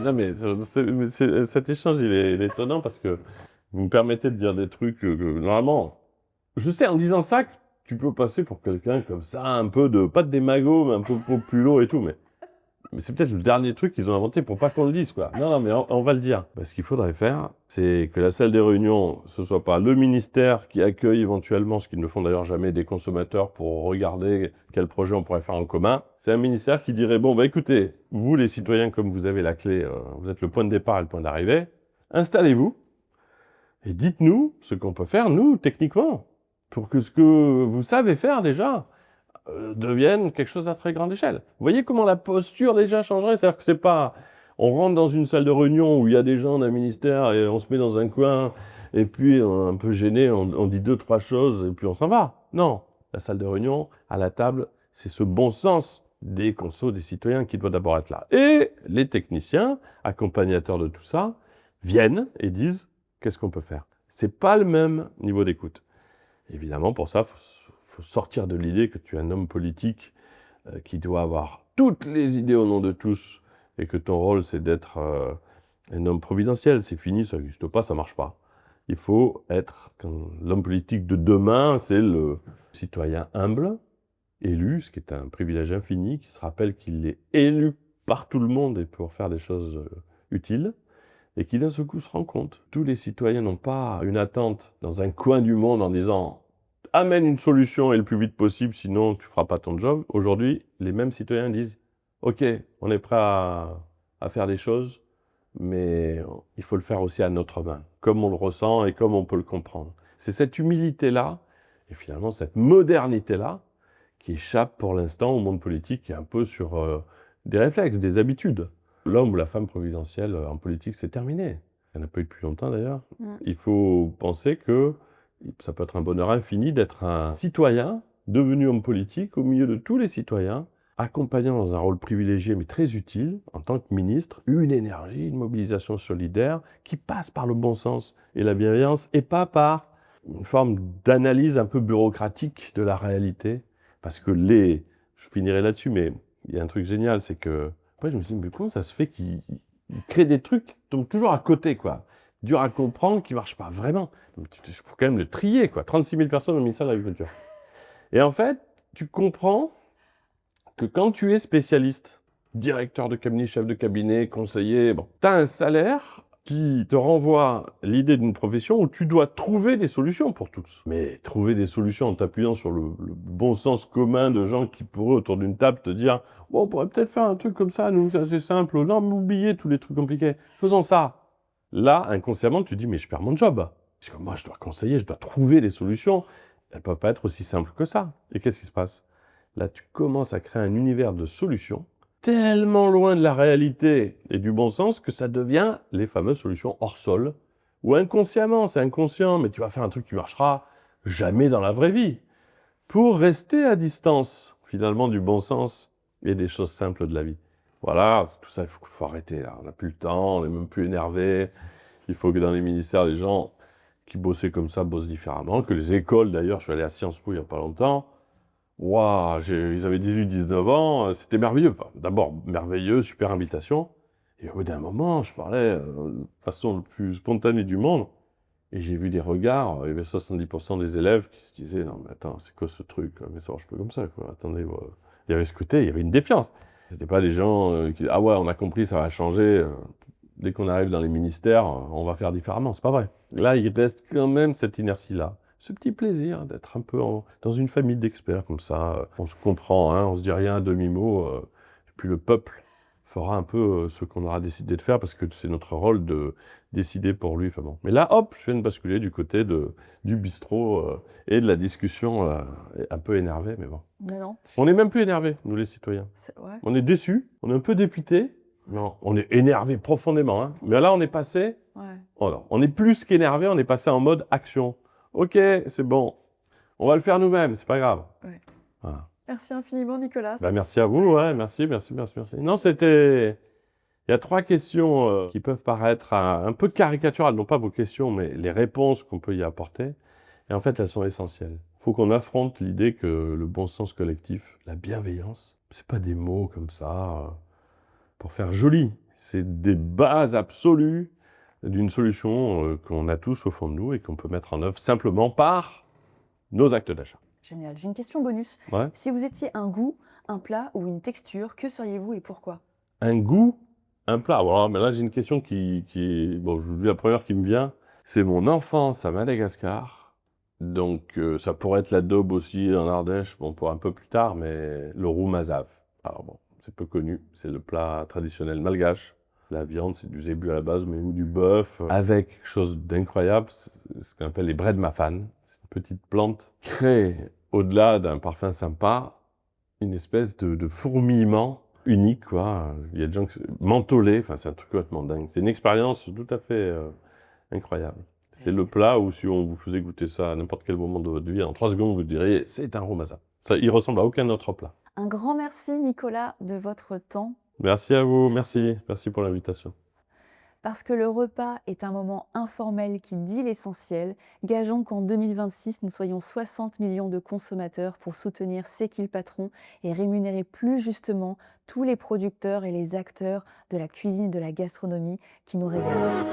Non, mais cet échange, il est étonnant parce que vous me permettez de dire des trucs que normalement, je sais, en disant ça, que tu peux passer pour quelqu'un comme ça, un peu de, pas de démago, mais un peu populo et tout, mais c'est peut-être le dernier truc qu'ils ont inventé pour pas qu'on le dise, quoi. Non, non, mais on va le dire. Ce qu'il faudrait faire, c'est que la salle des réunions, ce soit pas le ministère qui accueille éventuellement, ce qu'ils ne font d'ailleurs jamais, des consommateurs pour regarder quel projet on pourrait faire en commun. C'est un ministère qui dirait, bon, écoutez, vous les citoyens, comme vous avez la clé, vous êtes le point de départ et le point d'arrivée, installez-vous et dites-nous ce qu'on peut faire, nous, techniquement, pour que ce que vous savez faire déjà, deviennent quelque chose à très grande échelle. Vous voyez comment la posture déjà changerait? C'est-à-dire que c'est pas... On rentre dans une salle de réunion où il y a des gens d'un ministère et on se met dans un coin et puis on est un peu gêné, on dit 2-3 choses et puis on s'en va. Non, la salle de réunion, à la table, c'est ce bon sens des consos, des citoyens qui doit d'abord être là. Et les techniciens, accompagnateurs de tout ça, viennent et disent qu'est-ce qu'on peut faire. C'est pas le même niveau d'écoute. Évidemment, pour ça, faut sortir de l'idée que tu es un homme politique qui doit avoir toutes les idées au nom de tous et que ton rôle, c'est d'être un homme providentiel. C'est fini, ça n'existe pas, ça marche pas. Il faut être... L'homme politique de demain, c'est le citoyen humble, élu, ce qui est un privilège infini, qui se rappelle qu'il est élu par tout le monde et pour faire des choses utiles, et qui d'un seul coup se rend compte. Tous les citoyens n'ont pas une attente dans un coin du monde en disant « amène une solution et le plus vite possible, sinon tu feras pas ton job ». Aujourd'hui, les mêmes citoyens disent « ok, on est prêt à faire des choses, mais il faut le faire aussi à notre main, comme on le ressent et comme on peut le comprendre ». C'est cette humilité-là, et finalement cette modernité-là, qui échappe pour l'instant au monde politique, qui est un peu sur des réflexes, des habitudes. L'homme ou la femme providentielle en politique, c'est terminé. Il n'y en a pas eu depuis longtemps d'ailleurs. Il faut penser que ça peut être un bonheur infini d'être un citoyen devenu homme politique au milieu de tous les citoyens, accompagnant dans un rôle privilégié mais très utile, en tant que ministre, une énergie, une mobilisation solidaire qui passe par le bon sens et la bienveillance et pas par une forme d'analyse un peu bureaucratique de la réalité. Parce que je finirai là-dessus, mais il y a un truc génial, c'est que après je me suis dit, mais comment ça se fait qu'ils créent des trucs qui tombent toujours à côté, quoi. Dur à comprendre, qui ne marchent pas vraiment. Il faut quand même le trier, quoi. 36 000 personnes au ministère de l'Agriculture. Et en fait, tu comprends que quand tu es spécialiste, directeur de cabinet, chef de cabinet, conseiller, tu as un salaire qui te renvoie l'idée d'une profession où tu dois trouver des solutions pour tous. Mais trouver des solutions en t'appuyant sur le bon sens commun de gens qui pourraient autour d'une table te dire « bon, on pourrait peut-être faire un truc comme ça, nous, c'est assez simple, non, mais oubliez tous les trucs compliqués, faisons ça ». Là, inconsciemment, tu dis « mais je perds mon job ». Parce que moi, je dois conseiller, je dois trouver des solutions. Elles ne peuvent pas être aussi simples que ça. Et qu'est-ce qui se passe? Là, tu commences à créer un univers de solutions tellement loin de la réalité et du bon sens que ça devient les fameuses solutions hors sol, ou inconsciemment, c'est inconscient, mais tu vas faire un truc qui marchera jamais dans la vraie vie, pour rester à distance, finalement, du bon sens et des choses simples de la vie. Voilà, tout ça, il faut arrêter, là. On n'a plus le temps, on n'est même plus énervé. Il faut que dans les ministères, les gens qui bossaient comme ça bossent différemment, que les écoles, d'ailleurs, je suis allé à Sciences Po il n'y a pas longtemps, waouh, ils avaient 18-19 ans, c'était merveilleux. D'abord, merveilleux, super invitation. Et au bout d'un moment, je parlais de façon le plus spontanée du monde. Et j'ai vu des regards, il y avait 70% des élèves qui se disaient « non mais attends, c'est quoi ce truc? Mais ça marche pas comme ça, quoi. Attendez, il y avait ce côté, il y avait une défiance. C'était pas des gens qui disaient « ah ouais, on a compris, ça va changer. Dès qu'on arrive dans les ministères, on va faire différemment. » C'est pas vrai. Là, il reste quand même cette inertie-là. Ce petit plaisir d'être un peu dans une famille d'experts comme ça. On se comprend, hein, on se dit rien à demi-mot. Et puis le peuple fera un peu ce qu'on aura décidé de faire parce que c'est notre rôle de décider pour lui. Enfin bon. Mais là, hop, je viens de basculer du côté du bistrot et de la discussion un peu énervée, mais bon. Mais non. On n'est même plus énervés, nous les citoyens. Ouais. On est déçus, on est un peu dépités. Non, on est énervé profondément. Hein. Mais là, on est passé... Ouais. Oh non, on est plus qu'énervé, on est passé en mode action. Ok, c'est bon. On va le faire nous-mêmes, c'est pas grave. Ouais. Voilà. Merci infiniment, Nicolas. Merci à vous, ouais, merci. Non, c'était... Il y a 3 questions qui peuvent paraître un peu caricaturales, non pas vos questions, mais les réponses qu'on peut y apporter. Et en fait, elles sont essentielles. Il faut qu'on affronte l'idée que le bon sens collectif, la bienveillance, c'est pas des mots comme ça pour faire joli. C'est des bases absolues d'une solution qu'on a tous au fond de nous et qu'on peut mettre en œuvre simplement par nos actes d'achat. Génial. J'ai une question bonus. Ouais. Si vous étiez un goût, un plat ou une texture, que seriez-vous et pourquoi? Un goût, un plat. Alors, mais là, j'ai une question qui est... Bon, je vous dis la première qui me vient. C'est mon enfance à Madagascar. Donc, ça pourrait être l'adobe aussi en Ardèche, bon, pour un peu plus tard, mais le roux mazave. Alors bon, c'est peu connu. C'est le plat traditionnel malgache. La viande, c'est du zébu à la base, mais ou du bœuf, avec quelque chose d'incroyable, c'est ce qu'on appelle les bred mafan. C'est une petite plante qui crée, au-delà d'un parfum sympa, une espèce de fourmillement unique, quoi. Il y a des gens qui... mentholés, enfin, c'est un truc complètement dingue. C'est une expérience tout à fait incroyable. C'est le plat où si on vous faisait goûter ça à n'importe quel moment de votre vie, en 3 secondes, vous diriez, c'est un roux mazave. Ça, il ressemble à aucun autre plat. Un grand merci, Nicolas, de votre temps. Merci à vous, merci. Merci pour l'invitation. Parce que le repas est un moment informel qui dit l'essentiel, gageons qu'en 2026, nous soyons 60 millions de consommateurs pour soutenir C'est qui le patron et rémunérer plus justement tous les producteurs et les acteurs de la cuisine et de la gastronomie qui nous régalent.